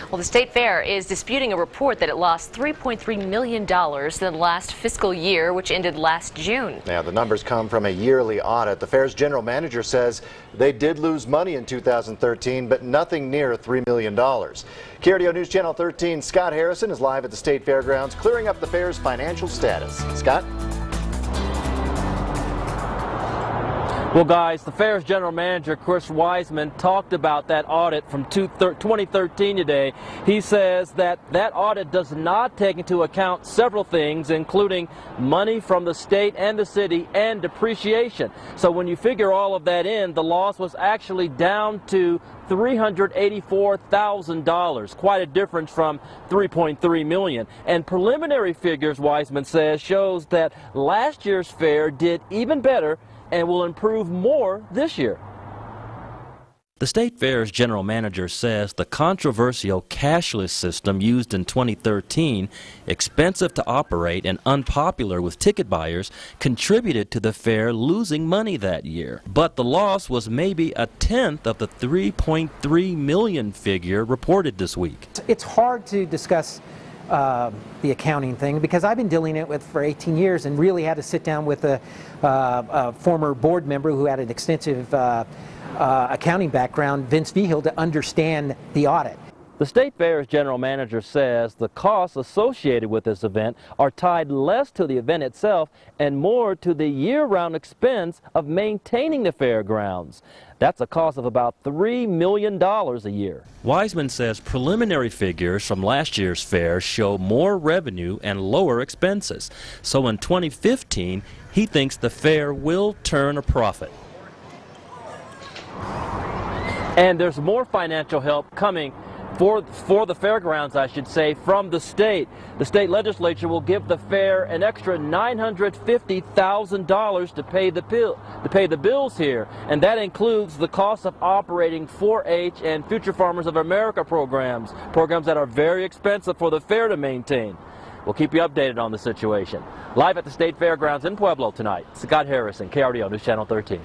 Well, the State Fair is disputing a report that it lost $3.3 million in the last fiscal year, which ended last June. Now, the numbers come from a yearly audit. The fair's general manager says they did lose money in 2013, but nothing near $3 million. KRDO News Channel 13, Scott Harrison is live at the State Fairgrounds, clearing up the fair's financial status. Scott? Well, guys, the fair's general manager, Chris Wiseman, talked about that audit from 2013 today. He says that audit does not take into account several things, including money from the state and the city and depreciation. So when you figure all of that in, the loss was actually down to $384,000, quite a difference from $3.3 million. And preliminary figures, Wiseman says, shows that last year's fair did even better and will improve more this year. The State Fair's general manager says the controversial cashless system used in 2013, expensive to operate and unpopular with ticket buyers, contributed to the fair losing money that year. But the loss was maybe a tenth of the $3.3 million figure reported this week. It's hard to discuss the accounting thing because I've been dealing with it for 18 years and really had to sit down with a former board member who had an extensive accounting background, Vince Vigil, to understand the audit. The State Fair's general manager says the costs associated with this event are tied less to the event itself and more to the year-round expense of maintaining the fairgrounds. That's a cost of about $3 million a year. Wiseman says preliminary figures from last year's fair show more revenue and lower expenses. So in 2015, he thinks the fair will turn a profit. And there's more financial help coming for the fairgrounds, I should say, from the state. The state legislature will give the fair an extra $950,000 to pay the bills here, and that includes the cost of operating 4-H and Future Farmers of America programs that are very expensive for the fair to maintain. We'll keep you updated on the situation. Live at the State Fairgrounds in Pueblo tonight, Scott Harrison, KRDO News Channel 13.